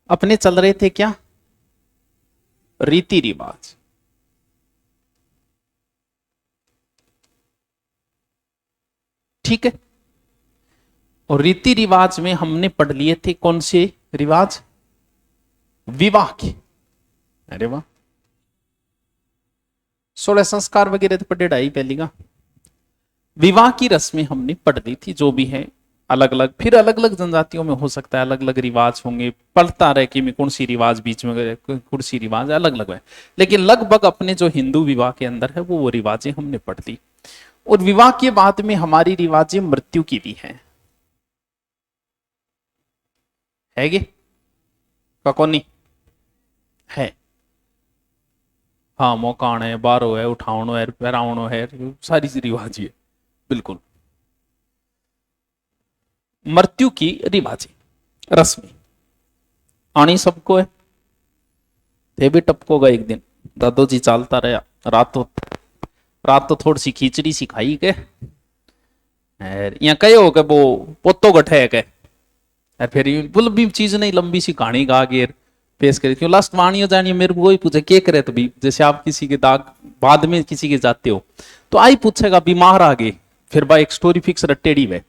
अपने चल रहे थे क्या, रीति रिवाज। ठीक है, और रीति रिवाज में हमने पढ़ लिए थे कौन से रिवाज, विवाह के। अरे वाह, 16 संस्कार वगैरह तो पढ़े ढाई पहली का। विवाह की रस्में हमने पढ़ ली थी, जो भी है अलग अलग, फिर अलग अलग जनजातियों में हो सकता है अलग अलग रिवाज होंगे, पढ़ता रहे कि कौन सी रिवाज बीच में, कौन सी रिवाज अलग अलग है, लेकिन लगभग अपने जो हिंदू विवाह के अंदर है वो रिवाजें हमने पढ़ ली। और विवाह के बाद में हमारी रिवाजें मृत्यु की भी हैं, हैगे कौन है। हाँ, मौकाण है, बारो है, उठावनो है, पहरावनो है, सारी सी रिवाज है बिल्कुल। मृत्यु की रिवाजें रस्में आनी सबको है। थे भी टपकोगा एक दिन, दादो जी चालता रहा, रात तो थोड़ी सी खिचड़ी सी खाई के, यहाँ कहो के वो पोतो गठे के, फिर बोल भी चीज नहीं, लंबी सी कहानी गा के पेश करी क्यों, लास्ट वाणी हो जानी, मेरे को वही पूछे के करे, तो भी जैसे आप किसी के दाग बाद में किसी के जाते हो तो आई पूछेगा बीमार आ गए, फिर बा एक स्टोरी फिक्स रटेड़ी वे,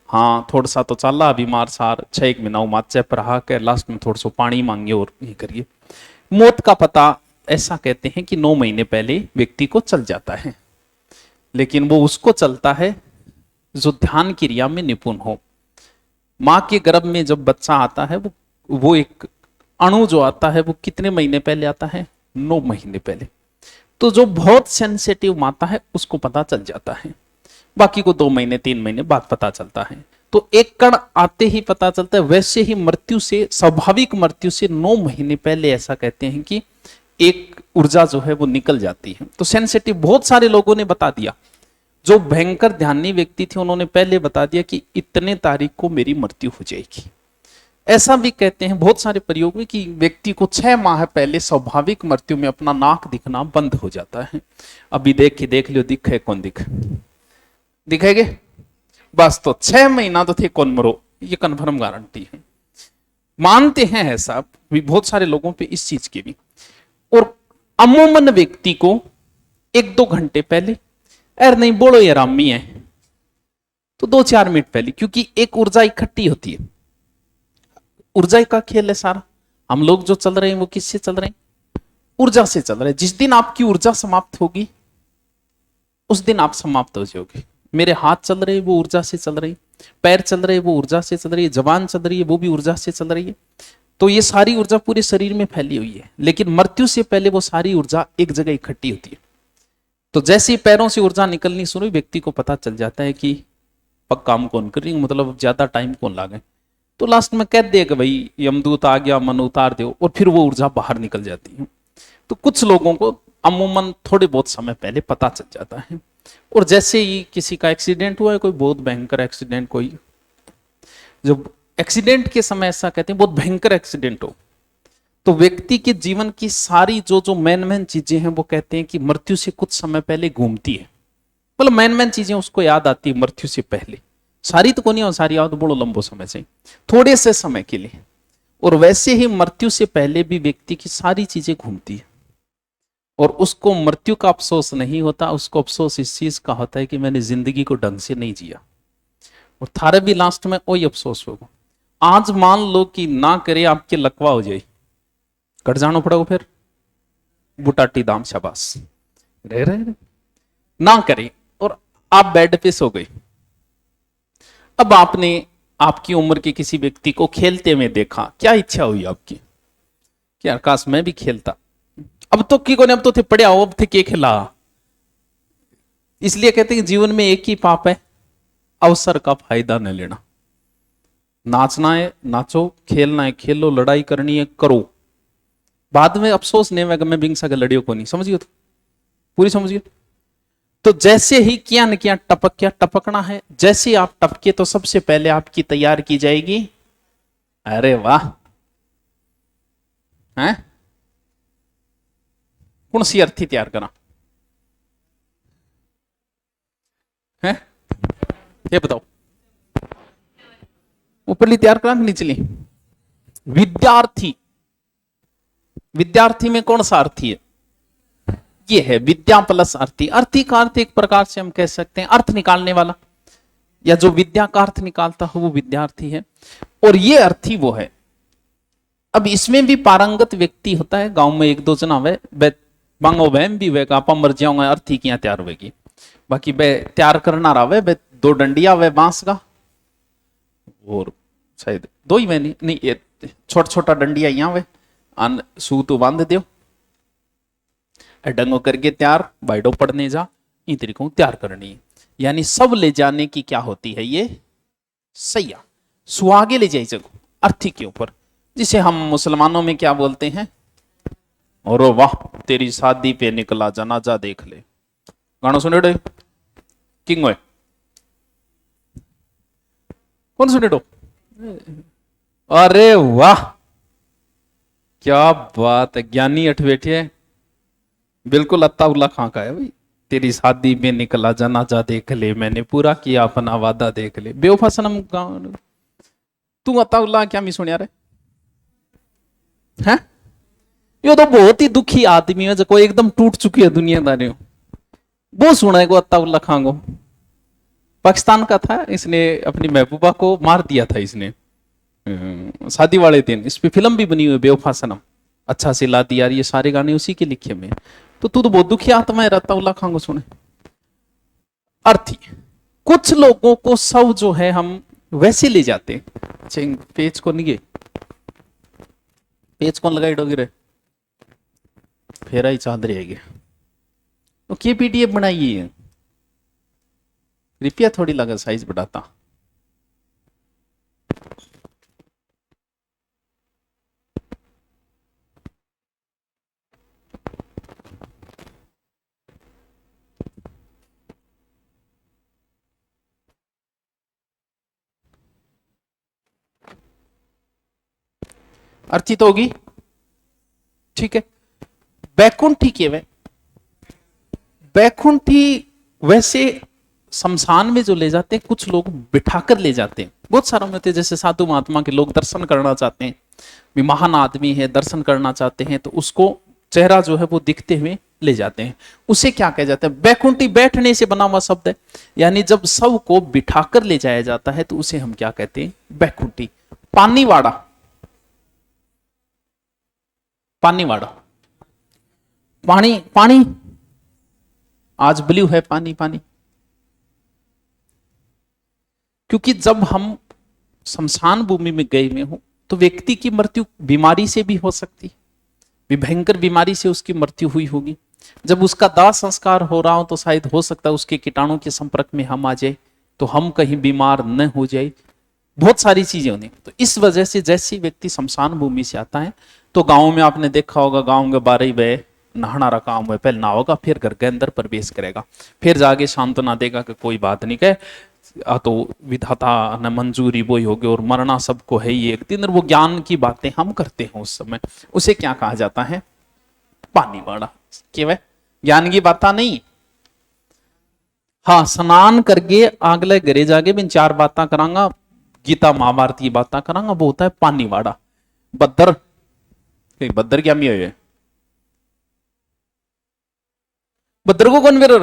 हाँ थोड़ा सा तो चला बीमार सार 6 महीना माचे पर रहा के, लास्ट में थोड़ा सा पानी मांगे और ये करिए। मौत का पता ऐसा कहते हैं कि 9 महीने पहले व्यक्ति को चल जाता है, लेकिन वो उसको चलता है जो ध्यान क्रिया में निपुण हो। माँ के गर्भ में जब बच्चा आता है वो एक अणु जो आता है वो कितने महीने पहले आता है, 9 महीने पहले। तो जो बहुत सेंसिटिव माता है उसको पता चल जाता है, बाकी को 2 महीने 3 महीने बाद पता चलता है। तो एक कण आते ही पता चलता है, वैसे ही मृत्यु से, स्वाभाविक मृत्यु से 9 महीने पहले ऐसा कहते हैं कि एक ऊर्जा जो है वो निकल जाती है। तो सेंसिटिव बहुत सारे लोगों ने बता दिया, जो भयंकर ध्यानी व्यक्ति थे उन्होंने पहले बता दिया कि इतने तारीख को मेरी मृत्यु हो जाएगी। ऐसा भी कहते हैं बहुत सारे प्रयोग में कि व्यक्ति को 6 माह पहले स्वाभाविक मृत्यु में अपना नाक दिखना बंद हो जाता है। अभी देख लियो दिखे कौन दिखेगे, बस तो 6 महीना तो थे कौन मरो, ये कन्फर्म गारंटी है। मानते हैं ऐसा भी बहुत सारे लोगों पे इस चीज की भी। और अमूमन व्यक्ति को 1-2 घंटे पहले, अरे नहीं बोलो ये रामी है, तो 2-4 मिनट पहले, क्योंकि एक ऊर्जा इकट्ठी होती है। ऊर्जा का खेल है सारा। हम लोग जो चल रहे हैं वो किससे चल रहे हैं, ऊर्जा से चल रहे हैं। जिस दिन आपकी ऊर्जा समाप्त होगी उस दिन आप समाप्त हो जाओगे। मेरे हाथ चल रहे हैं वो ऊर्जा से चल रही, पैर चल रहे हैं वो ऊर्जा से चल रही है, जबान चल रही है वो भी ऊर्जा से चल रही है। तो ये सारी ऊर्जा पूरे शरीर में फैली हुई है, लेकिन मृत्यु से पहले वो सारी ऊर्जा एक जगह इकट्ठी होती है। तो जैसे ही पैरों से ऊर्जा निकलनी शुरू, व्यक्ति को पता चल जाता है कि पक काम कौन कर रही, मतलब ज्यादा टाइम कौन लागे। तो लास्ट में कह दे कि भाई यमदूत आ गया, मन उतार दो, और फिर वो ऊर्जा बाहर निकल जाती है। तो कुछ लोगों को अमूमन थोड़े बहुत समय पहले पता चल जाता है। और जैसे ही किसी का एक्सीडेंट हुआ है, कोई बहुत भयंकर एक्सीडेंट, कोई जब एक्सीडेंट के समय ऐसा कहते हैं बहुत भयंकर एक्सीडेंट हो, तो व्यक्ति के जीवन की सारी जो मेन चीजें हैं वो कहते हैं कि मृत्यु से कुछ समय पहले घूमती है। मतलब मेन चीजें उसको याद आती है मृत्यु से पहले, सारी तो को नहीं, सारी याद बड़ो लंबो समय से, थोड़े से समय के लिए। और वैसे ही मृत्यु से पहले भी व्यक्ति की सारी चीजें घूमती है, और उसको मृत्यु का अफसोस नहीं होता, उसको अफसोस इस चीज का होता है कि मैंने जिंदगी को ढंग से नहीं जिया। और थारे भी लास्ट में वही अफसोस होगा। आज मान लो कि ना करे आपके लकवा हो जाए, कट जाना पड़ेगा, फिर बुटाटी दाम शाबाश रहे ना करे, और आप बेड पे सो गए। अब आपने आपकी उम्र के किसी व्यक्ति को खेलते हुए देखा, क्या इच्छा हुई आपकी कि यार काश मैं भी खेलता। अब तो की कोने, अब तो थे पढ़िया हो, अब थे के खिला। इसलिए कहते हैं कि जीवन में एक ही पाप है, अवसर का फायदा न लेना। नाचना है नाचो, खेलना है खेलो, लड़ाई करनी है करो, बाद में अफसोस नहीं होगा मैं बिंगसा के लड़ियों को नहीं, समझिए तो पूरी समझिए। तो जैसे ही किया न किया टपक, क्या टपकना है, जैसे ही आप टपके तो सबसे पहले आपकी तैयार की जाएगी, अरे वाह है कौन सी अर्थी तैयार करा है, ये बताओ, ऊपरली तैयार करा निचली, विद्यार्थी, विद्यार्थी में कौन सा अर्थी है? ये है विद्या प्लस अर्थी। अर्थी का अर्थ एक प्रकार से हम कह सकते हैं अर्थ निकालने वाला, या जो विद्या का अर्थ निकालता हो वो विद्यार्थी है, और ये अर्थी वो है। अब इसमें भी पारंगत व्यक्ति होता है, गांव में एक दो जना वे मांगो बहन भी वे आप मर जाऊंगा अर्थी की तैयार होगी, बाकी वे तैयार करना रहा वे दो डंडिया वे बांस का, और शायद दो ही मैंने नहीं छोटा छोटा डंडिया यहाँ वे अन सूत बांध दो, डंगो करके तैयार बाइडो पढ़ने जा, इन तरीकों तैयार करनी है। यानी सब ले जाने की क्या होती है ये सैया, सुहागे ले जाए जगह अर्थी के ऊपर, जिसे हम मुसलमानों में क्या बोलते हैं, और वाह तेरी शादी पे निकला जनाजा देख ले, गाना सुने डो किंग है कौन सुने डो, अरे वाह क्या बात है, ज्ञानी अठ बैठे है, बिल्कुल अत्ताउल्ला खां का है भाई। तेरी शादी में निकला जनाजा देख ले, मैंने पूरा किया अपना वादा देख ले, बेवफा सनम तू अत्ताउल्ला क्या मी सुनिया रे हैं? ये तो बहुत ही दुखी आदमी है, जो कोई एकदम टूट चुकी है दुनियादारी, वो सुना है को अत्ताउल्ला खां को, पाकिस्तान का था, इसने अपनी महबूबा को मार दिया था इसने शादी वाले दिन। इस पे फिल्म भी बनी हुई है बेवफा सनम, अच्छा से ला दिया, ये सारे गाने उसी के लिखे में। तो तू तो बहुत दुखी आत्मा है अत्ताउल्ला खां को सुने। अर्थी कुछ लोगों को सब जो है हम वैसे ले जाते हैं, पेज को नहीं, पेज कौन लगाई डोगी रे, फेरा ही चादर है तो के पीडीएफ बनाइए है, रुपया थोड़ी लगा साइज बढ़ाता। अर्थी तो होगी, ठीक है। बैकुंठी के वे बैकुंठी वैसे शमशान में जो ले जाते हैं, कुछ लोग बिठाकर ले जाते हैं, बहुत सारे में होते हैं, जैसे साधु महात्मा के लोग दर्शन करना चाहते हैं, भी महान आदमी है दर्शन करना चाहते हैं, तो उसको चेहरा जो है वो दिखते हुए ले जाते हैं, उसे क्या कहा जाता है? बैकुंठी बैठने से बना हुआ शब्द है, यानी जब सब को बिठाकर ले जाया जाता है तो उसे हम क्या कहते हैं? बैकुंठी। पानीवाड़ा, पानीवाड़ा, पानी पानी, आज ब्लू है पानी पानी, क्योंकि जब हम शमशान भूमि में गए हुए हो तो व्यक्ति की मृत्यु बीमारी से भी हो सकती है, भयंकर बीमारी से उसकी मृत्यु हुई होगी। जब उसका दाह संस्कार हो रहा हो तो शायद हो सकता है उसके कीटाणु के संपर्क में हम आ जाए, तो हम कहीं बीमार न हो जाए, बहुत सारी चीजें होनी। तो इस वजह से जैसे व्यक्ति शमशान भूमि से आता है तो गांव में आपने देखा होगा, गांव के 12 बजे नहाना रखा हुआ है, पहले नहाओगा, फिर घर के अंदर प्रवेश करेगा, फिर जाके सांत्वना देगा कि कोई बात नहीं कहे, तो विधाता न मंजूरी वो ही होगी और मरना सबको है ही एक दिन। वो ज्ञान की बातें हम करते हैं उस समय, उसे क्या कहा जाता है? पानीवाड़ा। केवल ज्ञान की बातें नहीं, हाँ स्नान करके अगले घरे जाके भी 4 बातें करांगा, गीता महाभारत की बातें करांगा, वो होता है पानीवाड़ा। बद्दर, बद्दर क्या मिया है? बद्दर को कौन मेरे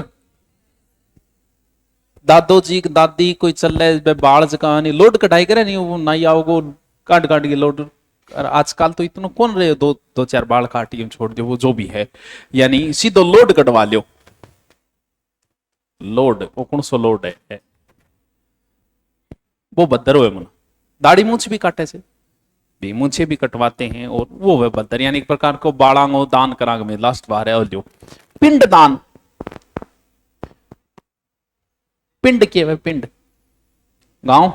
दादो जी दादी कोई चल रहे बाल जका नहीं लोड कटाई करे नहीं, वो नहीं आओगो काट काट के लोड। आजकल तो इतना कौन रहे, दो चार बाल काटिए छोड़ दो, वो जो भी है, यानी सीधो लोड कटवा लो। लोड वो कौन सो लोड है वो बद्दर हुए मन। दाढ़ी मूछ भी काटे से भी मूछे भी कटवाते हैं, और वो हुए बद्दर, यानी एक प्रकार को बाड़ांगो दान करांग में लास्ट बार है। और जो पिंड दान, पिंड के वे पिंड, गांव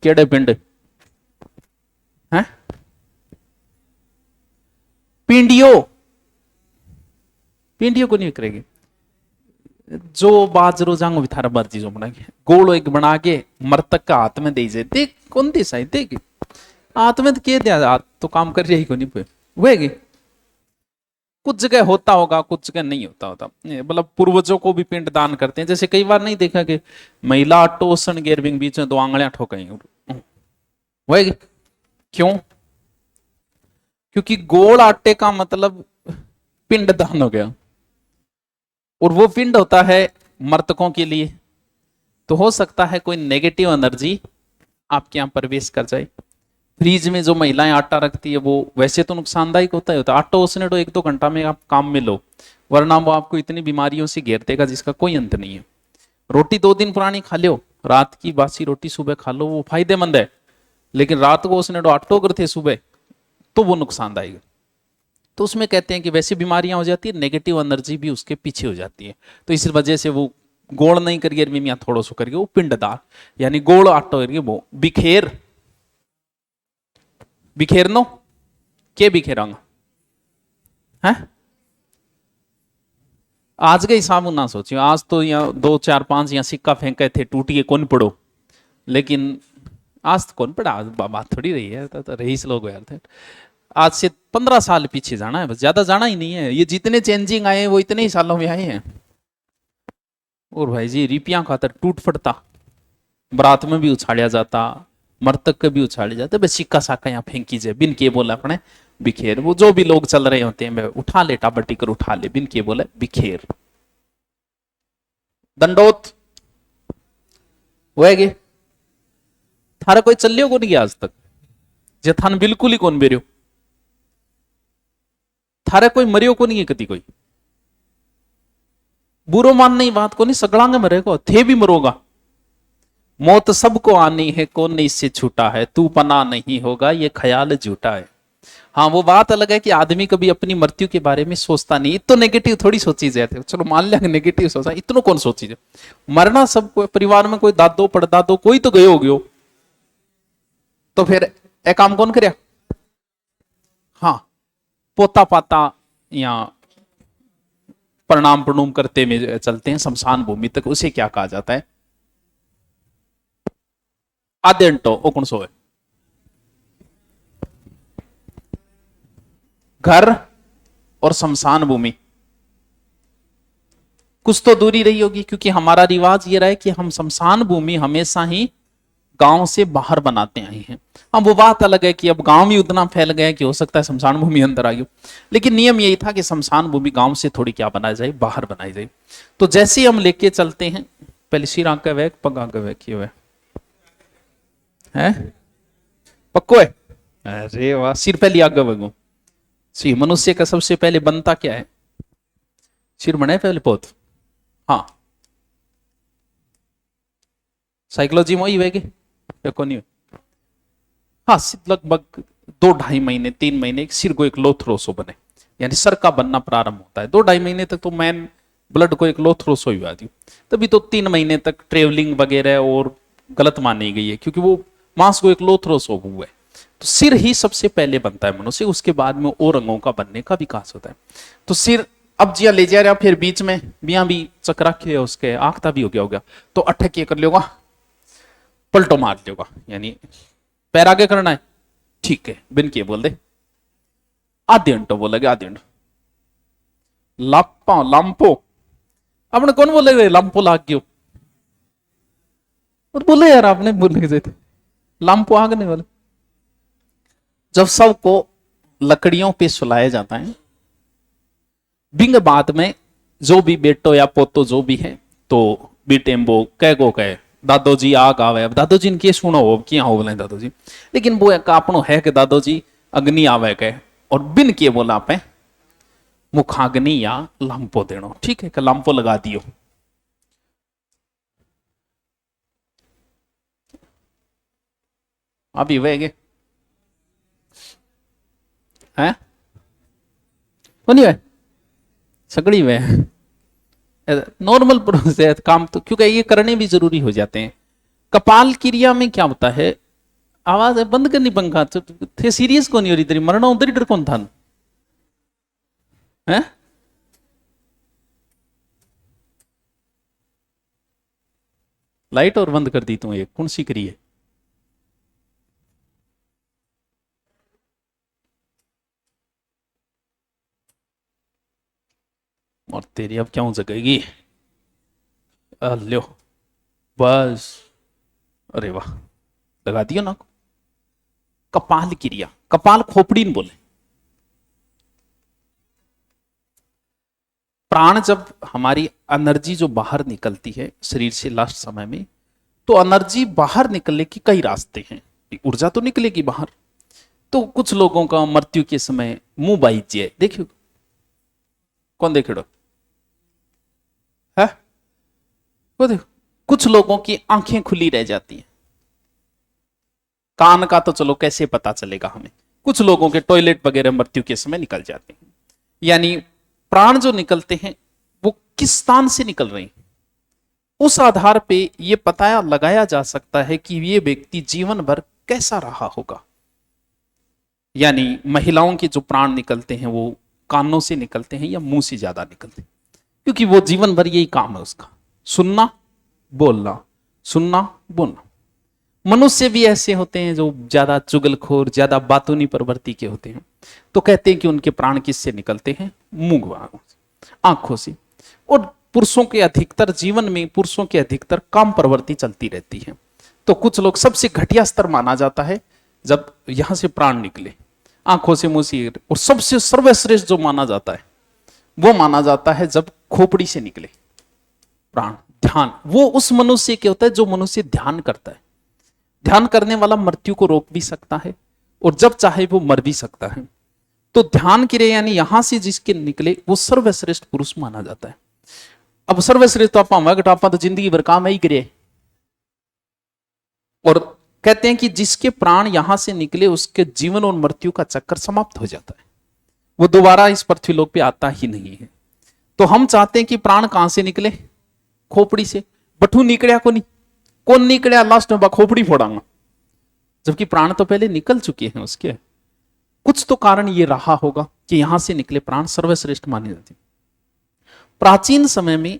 केड़े पिंड हैं? पिंडियो, पिंडियो को नहीं करेगी, जो बाजरो जांगो थारा मर्जी जो बना के गोल एक बना के मृतक का हाथ में दे जाए, देख कौन दी साई देगी हाथ में तो के दिया, हाथ तो काम कर रही को नहीं पे हुएगी। कुछ जगह होता होगा, कुछ जगह नहीं होता होता, मतलब पूर्वजों को भी पिंड दान करते हैं। जैसे कई बार नहीं देखा कि महिला टोसन गेरविंग बीच में 2 आंगलियां ठोकाई हुएगी, क्यों? क्योंकि गोल आटे का मतलब पिंड दान हो गया, और वो पिंड होता है मृतकों के लिए। तो हो सकता है कोई नेगेटिव एनर्जी आपके यहां प्रवेश कर जाए। फ्रीज में जो महिलाएं आटा रखती है वो वैसे तो नुकसानदायक होता है, आटा उसने तो 1-2 घंटा में आप काम में लो, वरना वो आपको इतनी बीमारियों से घेर देगा जिसका कोई अंत नहीं है। रोटी 2 दिन पुरानी खा लो, रात की बासी रोटी सुबह खा लो, वो फायदेमंद है। लेकिन रात को उसने तो आटो कर थे सुबह, तो वो नुकसानदायक है। तो उसमें कहते हैं कि वैसी बीमारियां हो जाती है, नेगेटिव एनर्जी भी उसके पीछे हो जाती है। तो इस वजह से वो गोल नहीं करिए मियाँ, थोड़ा सो करिए वो पिंडदार, यानी गोल आटो करिए वो बिखेर, बिखेरनो के बिखेरांगा है। आज के हिसाब ना सोचियो, आज तो यहाँ 2 4 5 यहाँ सिक्का फेंके थे, टूटिए कौन पड़ो, लेकिन आज तो कौन पड़ा, आज बात थोड़ी रही है, तो रईस लोग यार थे। आज से 15 साल पीछे जाना है, बस ज्यादा जाना ही नहीं है। ये जितने चेंजिंग आए हैं वो इतने ही सालों में आए हैं। और भाई जी रिपियां खातर टूट फटता, बरात में भी उछाड़ा जाता, मर्तक के भी उछाड़े जाते, बस सिक्का साक्का यहाँ फेंकी जाए, बिन के बोला अपने बिखेर। वो जो भी लोग चल रहे होते हैं उठा ले, टाबटी कर उठा ले, बिन के बोले बिखेर। दंडोत वे थारा कोई चलियो को नहीं आज तक, जे थान बिल्कुल ही कौन बेरियो, थारे कोई मरियो को नहीं है कति कोई। बुरो मान नहीं बात को नहीं, सगड़ांगे मरेगा, थे भी मरोगा। मौत सबको आनी है, कौन नहीं इससे छूटा है, तू पना नहीं होगा ये ख्याल झूठा है। हाँ वो बात अलग है कि आदमी कभी अपनी मृत्यु के बारे में सोचता नहीं, तो नेगेटिव थोड़ी सोची जाती, चलो मान लिया नेगेटिव सोचा, इतना कौन सोची जाए। मरना सबको, परिवार में कोई दादो पड़दादो कोई तो गयो हो गयो, तो फिर एक काम कौन करे। हाँ पोता पाता या प्रणाम प्रणाम करते में चलते हैं शमशान भूमि तक, उसे क्या कहा जाता है, आदेंटो ओ कौन सो है। घर और शमशान भूमि कुछ तो दूरी रही होगी, क्योंकि हमारा रिवाज ये रहा है कि हम शमशान भूमि हमेशा ही गांव से बाहर बनाते आए हैं। हाँ वो बात अलग है कि अब गांव भी उतना फैल गया कि हो सकता है शमशान भूमि अंदर आ गई, लेकिन नियम यही था कि शमशान भूमि गांव से थोड़ी क्या बनाई जाए, बाहर बनाई जाए। तो जैसे ही हम लेके चलते हैं, पहले सिर आगे वह पग आगे वह किए हुए है, पक्को है। अरे वाह, सिर पहले आगे वगो। सी मनुष्य का सबसे पहले बनता क्या है, सिर बने पहले पोत। हाँ साइकोलॉजी में ही वेगे या कौन ही। हाँ लगभग 2-2.5 महीने 3 महीने सिर को एक लोथरोसो बने, यानी सर का बनना प्रारंभ होता है। 2-2.5 महीने तक तो मैन ब्लड को एक लोथरोसो ही आती, तभी तो 3 महीने तक ट्रेवलिंग वगैरह और गलत मानी गई है, क्योंकि वो मांस को एक लोथरोसो हुआ है। तो सिर ही सबसे पहले बनता है मनुष्य, उसके बाद में और अंगों का बनने का विकास होता है। तो सिर अब जिया ले जा रहा, फिर बीच में बिया भी चक्रा के उसके आंखता भी हो गया, तो अटक ये कर लेगा, पलटो मार लेगा, यानी पैर आगे करना है, ठीक है बिन के बोल दे आधे घंटो बोलेगे, आधे घंटो लापा लाम्पो, आपने कौन बोले लाम्पो लाग गयो, और बोले यार आपने बोले थे लाम्पो आग नहीं बोले। जब सबको लकड़ियों पे सुलाया जाता है, बिंग बाद में जो भी बेटो या पोतो जो भी है, तो बीटेम्बो कह गो कहे दादोजी आग आवे। अब दादोजी ने के सुनो हो क्या हो बोले दादोजी, लेकिन वो एक आपनो है कि दादोजी अग्नि आवे कहे, और बिन के बोला पे मुखाग्नि या लांपो देनो, ठीक है कि लांपो लगा दियो। अभी वेगे हैं नहीं है सगड़ी वे नॉर्मल प्रोसेस काम, तो क्योंकि ये करने भी जरूरी हो जाते हैं। कपाल क्रिया में क्या होता है, आवाज है बंद करनी पंखा, तो थे सीरियस कौन हो रही तेरी, मरना उधर ही डर कौन था है? लाइट और बंद कर दी तू, ये कौन सी करी है। और तेरी अब क्या जगेगी, लो बस, अरे वाह लगा दियो ना। कपाल क्रिया, कपाल खोपड़ी न बोले, प्राण जब हमारी एनर्जी जो बाहर निकलती है शरीर से लास्ट समय में, तो एनर्जी बाहर निकलने की कई रास्ते हैं, ऊर्जा तो निकलेगी बाहर। तो कुछ लोगों का मृत्यु के समय मुंह बाइज्य देखियो, कौन देखेड़ो है वो देखो। कुछ लोगों की आंखें खुली रह जाती हैं, कान का तो चलो कैसे पता चलेगा हमें, कुछ लोगों के टॉयलेट वगैरह मृत्यु के समय निकल जाते हैं। यानी प्राण जो निकलते हैं वो किस स्थान से निकल रहे हैं, उस आधार पे ये पता लगाया जा सकता है कि ये व्यक्ति जीवन भर कैसा रहा होगा। यानी महिलाओं के जो प्राण निकलते हैं वो कानों से निकलते हैं या मुंह से ज्यादा निकलते हैं, क्योंकि वो जीवन भर यही काम है उसका, सुनना बोलना, सुनना बोलना। मनुष्य भी ऐसे होते हैं जो ज्यादा चुगलखोर, ज्यादा बातूनी प्रवृत्ति के होते हैं, तो कहते हैं कि उनके प्राण किससे निकलते हैं, मुंह आंखों से। और पुरुषों के अधिकतर जीवन में पुरुषों के अधिकतर काम प्रवृत्ति चलती रहती है। तो कुछ लोग सबसे घटिया स्तर माना जाता है जब यहां से प्राण निकले आंखों से, मुंह से। और सबसे सर्वश्रेष्ठ जो माना जाता है वो माना जाता है जब खोपड़ी से निकले प्राण, ध्यान। वो उस मनुष्य के होता है जो मनुष्य ध्यान करता है। ध्यान करने वाला मृत्यु को रोक भी सकता है और जब चाहे वो मर भी सकता है। तो ध्यान क्रिया यानी यहां से जिसके निकले वो सर्वश्रेष्ठ पुरुष माना जाता है। अब सर्वश्रेष्ठ तो आप तो जिंदगी भर काम ही करे। और कहते हैं कि जिसके प्राण यहां से निकले उसके जीवन और मृत्यु का चक्कर समाप्त हो जाता है, वो दोबारा इस पृथ्वीलोक पे आता ही नहीं है। तो हम चाहते हैं कि प्राण कहां से निकले, खोपड़ी से। बठू निकलिया को नहीं, कौन निकलिया लास्ट में खोपड़ी फोड़ांगा, जबकि प्राण तो पहले निकल चुके हैं उसके। कुछ तो कारण ये रहा होगा कि यहां से निकले प्राण सर्वश्रेष्ठ माने जाते। प्राचीन समय में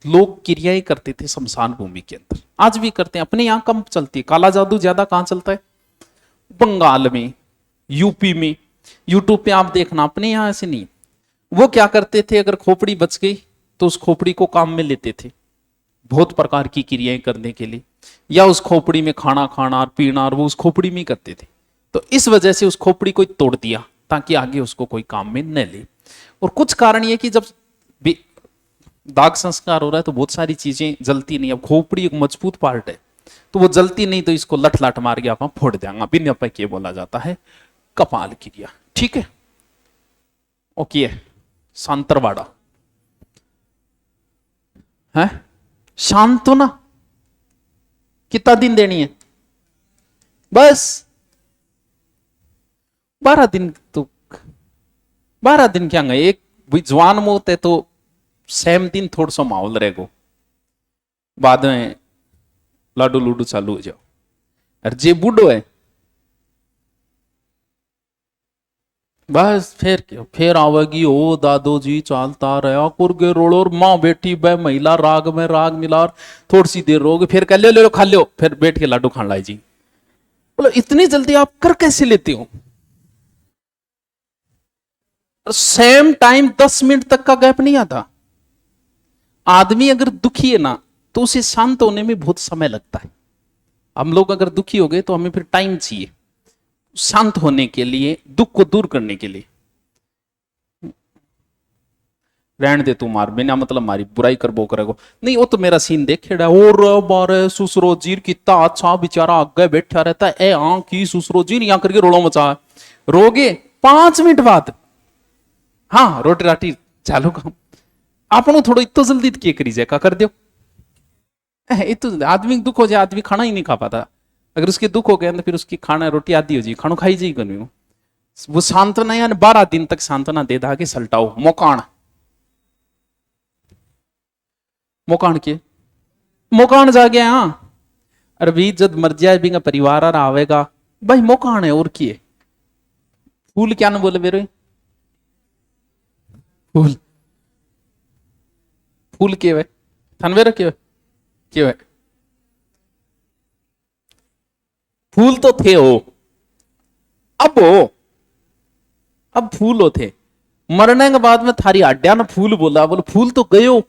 लोग क्रियाएं करते थे शमशान भूमि के अंदर, आज भी करते हैं। अपने यहां कम चलती है, काला जादू ज्यादा कहां चलता है, बंगाल में, यूपी में। यूट्यूब पे आप देखना, अपने यहां ऐसे नहीं। वो क्या करते थे, अगर खोपड़ी बच गई तो उस खोपड़ी को काम में लेते थे बहुत प्रकार की क्रियाएं करने के लिए, या उस खोपड़ी में खाना खाना और पीना, और वो उस खोपड़ी में करते थे। तो इस वजह से उस खोपड़ी को तोड़ दिया ताकि आगे उसको कोई काम में न ले। और कुछ कारण ये कि जब दाग संस्कार हो रहा है तो बहुत सारी चीजें जलती नहीं। अब खोपड़ी एक मजबूत पार्ट है तो वो जलती नहीं, तो इसको लठ लाट मार के आप फोड़ देंगे, बिन पे ये बोला जाता है कपाल क्रिया। ठीक है, ओके। सांतरवाड़ा है, शांत हो ना, कितना दिन देनी है, बस 12 दिन। तो 12 दिन क्या गए, एक जवान मौत है तो सेम दिन थोड़ा सा माहौल रहेगा, बाद में लाडू लूडू चालू हो जाओ। और जे बूढ़ो है बस फिर क्या, फिर आवेगी ओ दादो जी चालता रहा कुरगे रोड़ो, और माँ बेटी बह महिला राग में राग मिला, थोड़ी सी देर रोगे फिर कह ले लो खा लो, फिर बैठ के लाडू खान लाई जी। बोलो इतनी जल्दी आप कर कैसे लेते हो, सेम टाइम 10 मिनट तक का गैप नहीं आता। आदमी अगर दुखी है ना तो उसे शांत होने में बहुत समय लगता है। हम लोग अगर दुखी हो गए तो हमें फिर टाइम चाहिए शांत होने के लिए, दुख को दूर करने के लिए। रहने दे तू मार, बिना मतलब मारी बुराई कर बो करेगो नहीं। वो तो मेरा सीन देखेड़ा, और बारे सुसरो जीर कितना अच्छा बेचारा आगे बैठा रहता है, ए आ की सुसरो जीर यहां करके रोड़ो मचा रोगे 5 मिनट बाद हाँ रोटी राटी चालू काम। आपनो थोड़ा इतो जल्दी के करी जाए का कर दो। इतो आदमी दुख हो जाए, आदमी खाना ही नहीं खा पाता। अगर उसके दुख हो गया तो फिर उसकी खाना रोटी आदि हो जाए, खानो खाई जाए करनी वो सांत्वना। यानी 12 दिन तक सांत्वना दे दा के सलटाओ। मोकाण मोकाण के मोकाण जा गया। हाँ अरे भी जब मर जाए भी परिवार आवेगा भाई, मोकाण है और की है। फूल क्या ना बोले मेरे, फूल फूल के वे थनवे रखे क्यों है, फूल तो थे हो, अब फूल हो थे। मरने के बाद में थारी हड्डिया ने फूल बोला, बोले फूल तो गयो।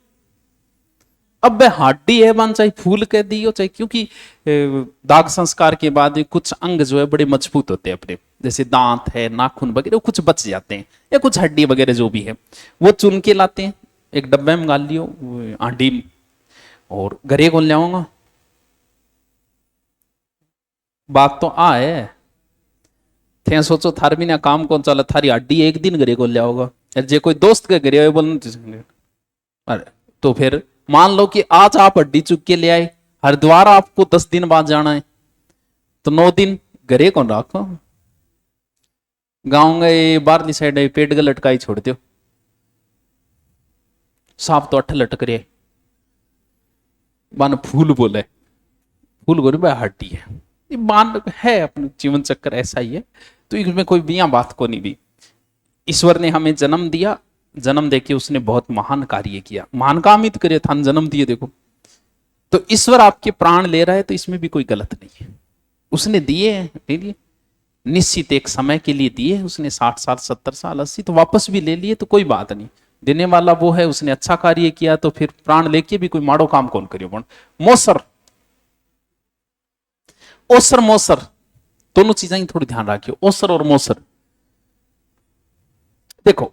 अब वह हड्डी है मान चाहे फूल कह दियो चाहे, क्योंकि दाग संस्कार के बाद कुछ अंग जो है बड़े मजबूत होते हैं अपने, जैसे दांत है, नाखून वगैरह, कुछ बच जाते हैं, या कुछ हड्डी वगैरह जो भी है वो चुन के लाते हैं, एक डब्बे में गाल लियो आंडी में, और घरे कौन ले आऊंगा। बात तो आ है, थे सोचो थार भी ना काम कौन चला, थारी हड्डी एक दिन घरे को ले आओगा, जे कोई दोस्त के घरे बोल, अरे तो फिर मान लो कि आज आप हड्डी चुक के ले आए, हरिद्वार आपको 10 दिन बाद जाना है, तो 9 दिन घरे कौन रखो, गाँव गए बाहरली साइड पेट का लटकाई छोड़ दो, सांप तो अठ लटक रहे, मान फूल बोले, फूल बोले भाई हड्डी है, ये मान है अपने जीवन चक्र ऐसा ही है, तो इसमें कोई बिया बात को नहीं भी। ईश्वर ने हमें जन्म दिया, जन्म देके उसने बहुत महान कार्य किया, महान काम ही तो करे था, जन्म दिए देखो, तो ईश्वर आपके प्राण ले रहा है तो इसमें भी कोई गलत नहीं है, उसने दिए ले लिए, निश्चित एक समय के लिए दिए उसने, 60 साल 70 साल 80, तो वापस भी ले लिए तो कोई बात नहीं, देने वाला वो है, उसने अच्छा कार्य किया, तो फिर प्राण लेके भी कोई माड़ो काम कौन करियो। मोसर ओसर मोसर दोनों चीजें थोड़ी ध्यान रखियो, ओसर और मोसर। देखो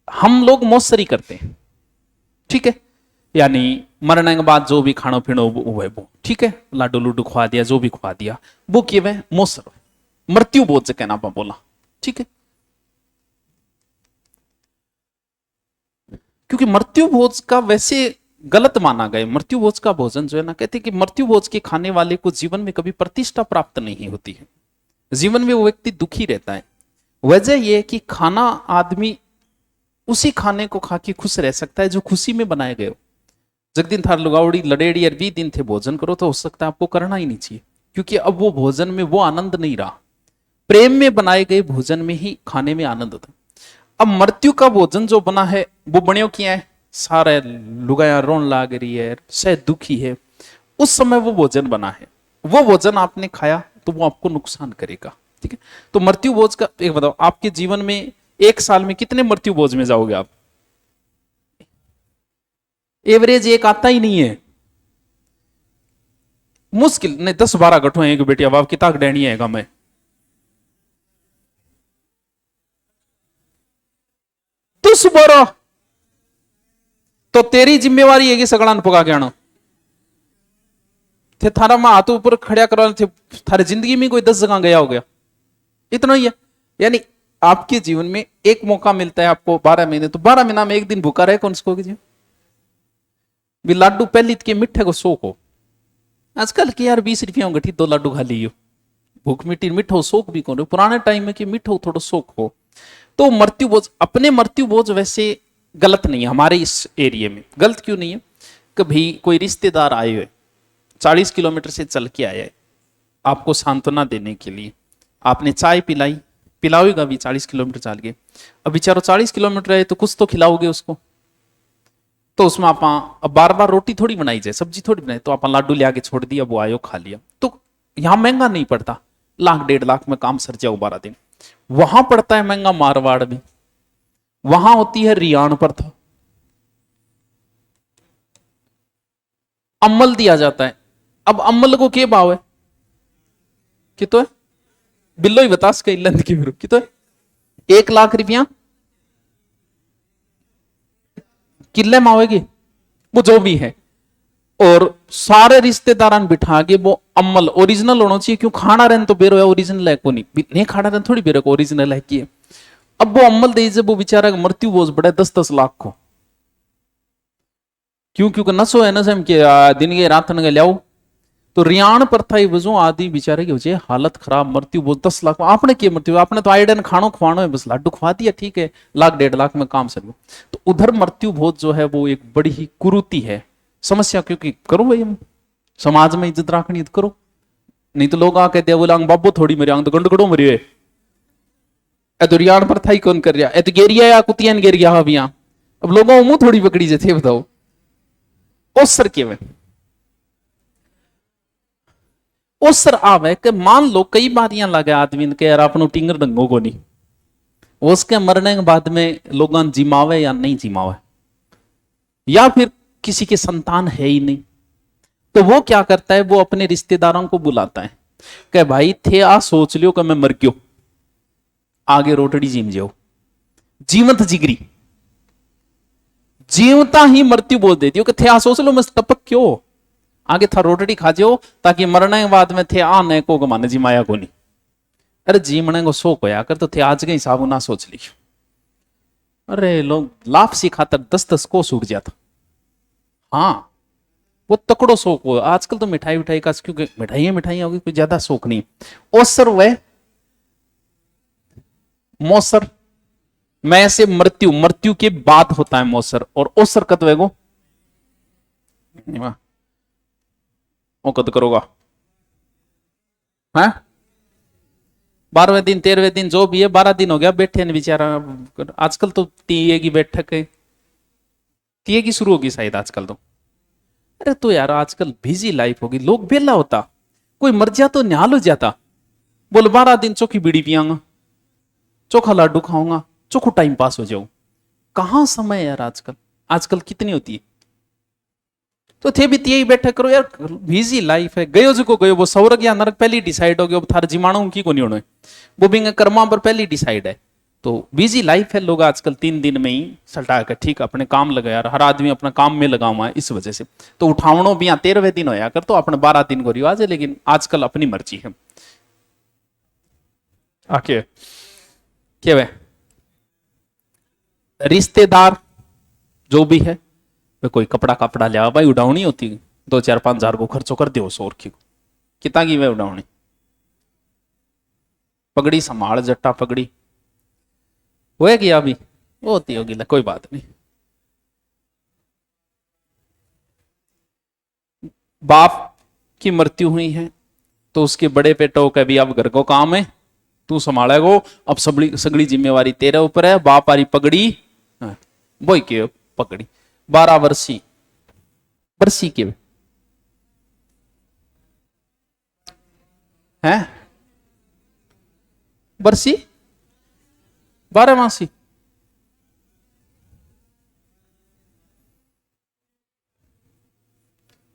हम लोग मोसरी करते हैं, ठीक है, यानी मरने के बाद जो भी खाना पीना वो है वो, ठीक है, लाडू लूडू खुआ दिया, जो भी खुआ दिया वो किए वह मोसर, मृत्यु बोझ से कहना बोला, ठीक है, क्योंकि मृत्यु भोज का वैसे गलत माना गया, मृत्यु भोज का भोजन जो है ना, कहते हैं कि मृत्यु भोज के खाने वाले को जीवन में कभी प्रतिष्ठा प्राप्त नहीं होती है, जीवन में वो व्यक्ति दुखी रहता है। वजह यह है कि खाना आदमी उसी खाने को खा के खुश रह सकता है जो खुशी में बनाए गए हो। जगदिन थार लुगावड़ी लड़ेड़ी और 20 दिन थे भोजन करो, तो हो सकता है आपको करना ही नहीं चाहिए, क्योंकि अब वो भोजन में वो आनंद नहीं रहा, प्रेम में बनाए गए भोजन में ही खाने में आनंद था। अब मृत्यु का भोजन जो बना है वो बनियो किया है, सारे लुगाया रोन लाग रही है, शायद दुखी है, उस समय वो भोजन बना है, वो भोजन आपने खाया तो वो आपको नुकसान करेगा, ठीक है। तो मृत्यु भोज का एक बताओ, आपके जीवन में 1 साल में कितने मृत्यु भोज में जाओगे आप? एवरेज एक आता ही नहीं है, मुश्किल नहीं 10-12 गठो हैं कि बेटी अब आप किताब डैनी है मैं 10-12, तो तेरी जिम्मेवारी है कि सगड़ा पका के आना थे, थारा मां हाथ ऊपर खड़ा करा थे, थारे जिंदगी में कोई 10 जगह गया हो गया, इतना ही है। यानी आपके जीवन में एक मौका मिलता है आपको 12 महीने, तो 12 महीना में एक दिन भूखा रहे कौन सको जी भी, लाडू पहली के मिठे को शौक हो, आजकल के यार 20 रुपया गठी 2 लाडू खा लियो, भूख मिट्टी मिठो शौक भी कौन, पुराने टाइम में कि मिठो थोड़ा शौक हो। तो मृत्यु बोझ, अपने मृत्यु बोझ वैसे गलत नहीं है, हमारे इस एरिया में गलत क्यों नहीं है, कभी कोई रिश्तेदार आए हुए 40 किलोमीटर से चल के आया है आपको सांत्वना देने के लिए, आपने चाय पिलाई, पिलाओगा भी 40 किलोमीटर चल के, अब बेचारो 40 किलोमीटर है तो कुछ तो खिलाओगे उसको, तो उसमें आप अब बार बार रोटी थोड़ी बनाई जाए, सब्जी थोड़ी बनाई, तो आप लाडू ले आके छोड़ दिया, वो आयो खा लिया, तो यहां महंगा नहीं पड़ता, 1-1.5 लाख में काम सर जाओ 12 दिन। वहां पड़ता है महंगा मारवाड़ में, वहां होती है रियाण पर था, अम्मल दिया जाता है। अब अम्मल को क्या भाव है, कितो है बिल्लो ही बता सके लंद की कितो है, 1 लाख रुपया किले में आवेगी वो जो भी है, और सारे रिश्तेदारान बिठा के वो अम्मल ओरिजिनल होना चाहिए, क्यों खाना रहने तो बेरो है, ओरिजिनल है को नहीं खाना रहने थोड़ी बेरो को ओरिजिनल है कि है। अब वो अम्मल दे जब वो बेचारा मृत्यु बोझ बड़ा 10-10 लाख को, क्यों क्योंकि नसो है नशे के दिन के रात के लियाओ, तो रियाण पर था वजह आदि बेचारे की वजह हालत खराब, मृत्यु बोझ 10 लाख, आपने क्या मृत्यु, आपने तो आइडन खानो खवानो है, बस लाडू खवा दिया, ठीक है, 1-1.5 लाख में काम सर। तो उधर मृत्यु भोज जो है वो एक बड़ी ही कुरूति है, समस्या, क्योंकि करो भाई हम समाज में इज्जत रखनी तो करो, नहीं तो लोग आके दे बोला बाबू थोड़ी मेरे आंग तो गंड कड़ो मरियो है, तो रियाण पर था ही कौन कर रहा है, तो गेरिया या कुतियान गेर गया अब यहाँ, अब लोगों मुंह थोड़ी पकड़ी जाती, बताओ उस सर के वे उस सर आवे कि मान लो कई बार यहां लगे आदमी के यार अपनो टिंगर डंगो को नहीं, उसके मरने के बाद में लोग जिमावे या नहीं जिमावे, या फिर किसी के संतान है ही नहीं, तो वो क्या करता है, वो अपने रिश्तेदारों को बुलाता है, कह भाई थे आ सोच लियो कि मैं मर गयो, आगे रोटड़ी जीम जाओ, जीवंत जिगरी, जीवता ही मृत्यु बोल देती हो कि थे आ सोच लो मैं टपक क्यों, आगे था रोटड़ी खा जाओ, ताकि मरने के बाद में थे आ न को गमाने जी माया को नहीं, अरे जीवने को शोक होया कर, तो थे आज के हिसाब ना सोच ली। अरे लोग लाभ सी खातर 10-10 को सूट जाता। हाँ वो तकड़ो शौक हो, आजकल तो मिठाई विठाई का, क्योंकि मिठाइयां होगी, कोई ज्यादा शौक नहीं। ओसर वह मौसर, मैं से मृत्यु, मृत्यु के बाद होता है मौसर, और ओसर कद वेगो वो कद करोगा है 12वें दिन 13वें दिन जो भी है, 12 दिन हो गया बैठे ने बेचारा। आजकल तो तीये की बैठक है, तीये की शुरू होगी शायद आजकल तो। अरे तो यार आजकल बिजी लाइफ होगी, लोग बेला होता, कोई मर जा तो न्याल हो जाता, बोल 12 दिन चोखी बीड़ी पियांगा, चोखा लाडू खाऊंगा, चोखो टाइम पास हो जाऊं। कहां समय यार आजकल, आजकल कितनी होती है। तो थे भी यही बैठक करो यार, बिजी लाइफ है, गयो जो को गयो, वो स्वर्ग या नरक पहले डिसाइड हो गया, थार जिमाणु की को नहीं होना, वो भी कर्मा पर पहले डिसाइड है। तो बिजी लाइफ है, लोग आजकल 3 दिन में ही सल्टा कर ठीक अपने काम लगा यार, हर आदमी अपना काम में लगा हुआ है, इस वजह से तो उठावणों भी यहाँ 13वें दिन होया कर, तो अपने 12 दिन को रिवाज है, लेकिन आजकल अपनी मर्जी है। आके क्या वे रिश्तेदार जो भी है, वे कोई कपड़ा कपड़ा लिया भाई, उड़ावनी होती 2-4-5 हजार को खर्चो कर दो, 100 की कितना की वे उड़ावनी, पगड़ी संभाल जट्टा पगड़ी होएगी अभी, वो होती होगी, कोई बात नहीं। बाप की मृत्यु हुई है, तो उसके बड़े बेटों का भी अब घर को काम है, तू संभालेगो, अब सगड़ी जिम्मेवारी तेरे ऊपर है, बाप आरी पगड़ी बोई के पकड़ी 12 वर्षी वर्षी के हैं वर्षी 12 मासी,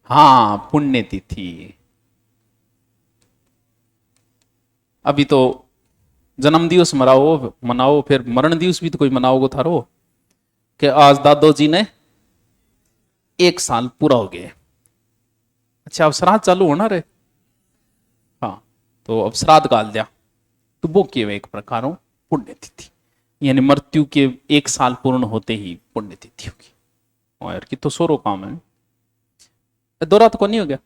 हाँ पुण्यतिथि। अभी तो जन्म दिवस मनाओ, फिर मरण दिवस भी तो कोई मनाओगे थारो, कि आज दादो जी ने 1 साल पूरा हो गया। अच्छा अब श्राद्ध चालू होना रे, हाँ तो अब श्राद्ध गाल दिया, तो वो केवल एक प्रकार पुण्यतिथि, यानी मृत्यु के 1 साल पूर्ण होते ही पुण्यतिथि होगी। और यार कि तो सोरो काम है, दौरा तो कौन नहीं हो गया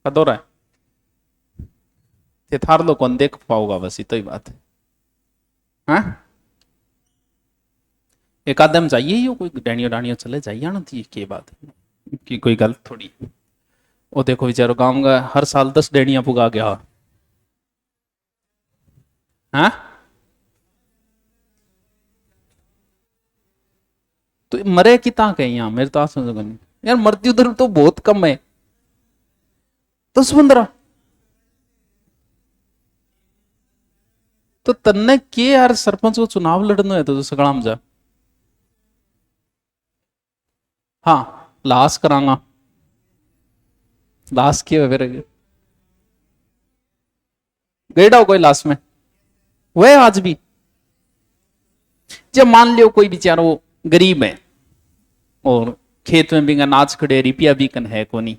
का दौरा है, थार लो कौन देख पाओगा, बस इतो ही बात है। हाँ? एक आदम जाइए ही हो, कोई डाणियों डाणियों चले जाइए ना, थी के बात कि कोई गलत थोड़ी। वो देखो बेचारो गांव का हर साल 10 डेड़ियां पुगा गया। हाँ तो मरे की ता कहीं यहाँ, मेरे तो समझ यार, मृत्यु दर तो बहुत कम है, 10-15, तो तन्ने के यार सरपंच को चुनाव लड़ना है तो सगड़ाम जा, हाँ लाश करांगा, लाश की फिर गईडा कोई लाश में वह आज भी, जब मान लियो कोई बेचारा वो गरीब है और खेत में भी अनाज खड़े, रिपिया भी कन है को नहीं,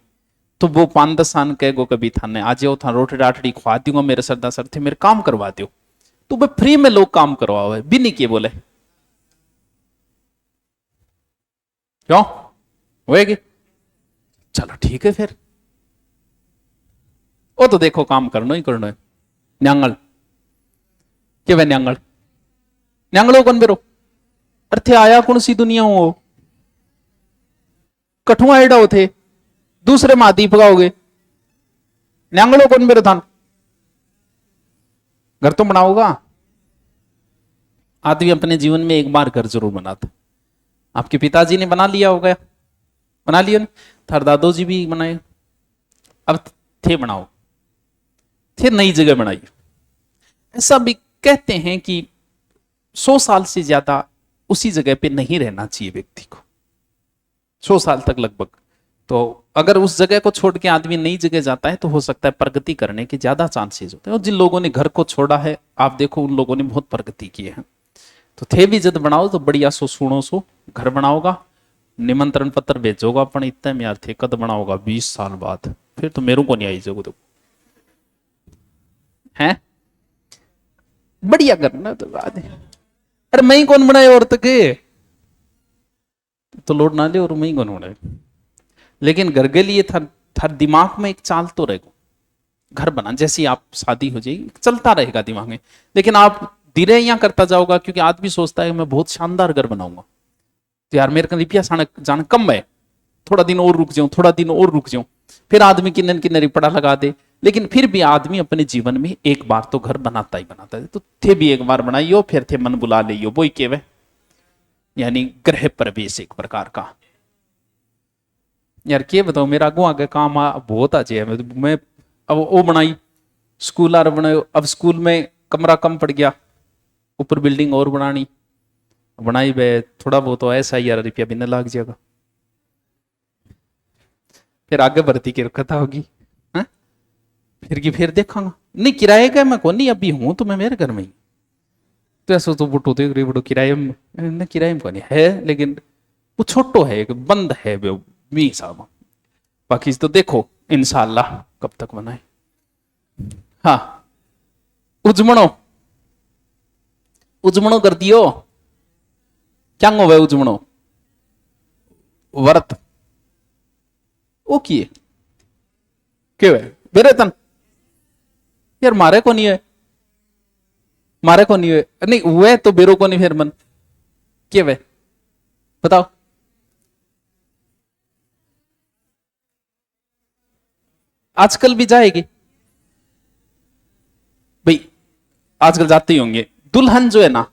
तो वो 5-10 साल कह गो कभी थाने आज था रोटी राटड़ी खुआ दूंगा, मेरे सरदा सर थे मेरे काम करवा दो, तो वह फ्री में लोग काम करवाओ भी नहीं किए, बोले क्यों होएगी, चलो ठीक है फिर, वो तो देखो काम करना ही करना है। न्यांगल के वे न्यांगल न्यांगलो कौन बेरो, अर्थे आया कौन सी दुनिया हो, कठुआ एडा थे दूसरे महाद्वीप गाओगे, न्यांगलो कौन बेरो थान, घर तो बनाओगा। आदमी अपने जीवन में एक बार घर जरूर बनाता, आपके पिताजी ने बना लिया होगा, बना लिया, थार दादो जी भी बनाए, अब थे बनाओ, थे नई जगह बनाई। ऐसा भी कहते हैं कि 100 साल से ज्यादा उसी जगह पे नहीं रहना चाहिए व्यक्ति को, 100 साल तक लगभग। तो अगर उस जगह को छोड़ के आदमी नई जगह जाता है तो हो सकता है प्रगति करने के ज्यादा चांसेस होते हैं। और जिन लोगों ने घर को छोड़ा है आप देखो उन लोगों ने बहुत प्रगति की है। तो थे भी जब बनाओ तो बढ़िया सो सुनो सो घर बनाओगा, निमंत्रण पत्र भेजोगा, अपन इतने में यार थे कद बनाओगा 20 साल बाद, फिर तो मेरे को नहीं आई जगह तो है बढ़िया करना तो बाद है। अरे मैं ही कौन बनाए और तक तो लोड ना ले और मैं ही कौन बनाए। लेकिन घर के लिए था दिमाग में एक चाल तो रहेगा, घर बना जैसी आप शादी हो जाएगी चलता रहेगा दिमाग में। लेकिन आप धीरे यहाँ करता जाओगा क्योंकि आदमी सोचता है मैं बहुत शानदार घर बनाऊंगा तो यार मेरे को रिपिया जाना कम है, थोड़ा दिन और रुक जाऊं, थोड़ा दिन और रुक जाऊं, फिर आदमी किन्नन किन्नर रिपड़ा लगा दे। लेकिन फिर भी आदमी अपने जीवन में एक बार तो घर बनाता ही बनाता है। तो थे भी एक बार बनाइयो फिर थे मन बुला लियो वो ही केवे, यानी ग्रह प्रवेश एक प्रकार का। यार क्या बताओ मेरा आगू आगे काम बहुत आ जाए। मैं अब वो बनाई स्कूल आर बनायो, अब स्कूल में कमरा कम पड़ गया, ऊपर बिल्डिंग और बनाई वे थोड़ा बहुत तो ऐसा ही यार रुपया भी न लग जाएगा, फिर आगे भर्ती की कथा होगी है? फिर देखांगा नहीं किराए का मैं कौन नहीं अभी हूं तो मैं मेरे घर में ही तो ऐसा तो बुटो देख रही बुटो किराए में किराए में कौन है, लेकिन वो छोटो है एक बंद है वो मी साहब। बाकी तो देखो इंशाल्लाह कब तक बनाए। हाँ उजमणो उजमणो कर दियो क्या हो उजमणो व्रत ओ किए क्यों है बेरे तन यार मारे को नहीं है, मारे को नहीं है नहीं हुए तो बेरो को नहीं फिर मन क्या वे बताओ। आजकल भी जाएगी भाई, आजकल जाते ही होंगे। दुल्हन जो है ना,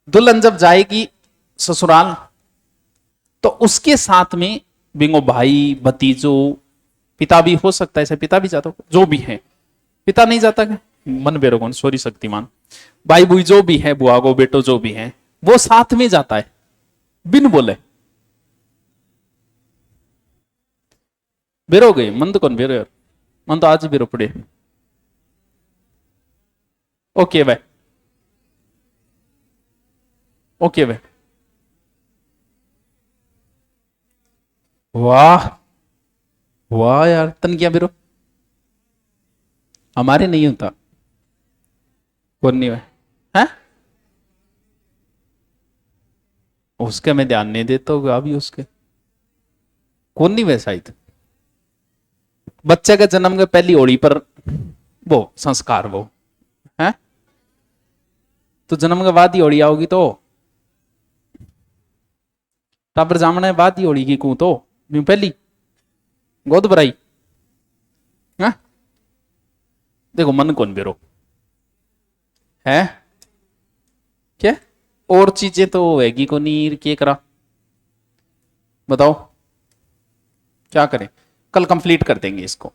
दुल्हन जब जाएगी ससुराल तो उसके साथ में बिंगो भाई भतीजो पिता भी हो सकता है, ऐसे पिता भी जाता हो जो भी है, पिता नहीं जाता क्या मन बेरो कौन सॉरी शक्तिमान, भाई बुई जो भी है बुआ को बेटो जो भी है वो साथ में जाता है बिन बोले। बेरो गए मन तो कौन बेरो यार, मन तो आज ही बेरो पड़े। ओके भाई ओके भाई वाह वाह यार तन क्या बेरो हमारे नहीं होता कौन नहीं है उसके मैं ध्यान नहीं देता होगा अभी उसके कौन नहीं वैसा ही बच्चे के जन्म के पहली होली पर वो संस्कार वो है तो जन्म के बाद ही होली आओगी तो टाबर जामना है बाद ही होली की कू तो पहली गोद भराई है। देखो मन कौन बेरो है क्या और चीजें तो हैगी को नहीं क्या करा बताओ क्या करें, कल कंप्लीट कर देंगे इसको।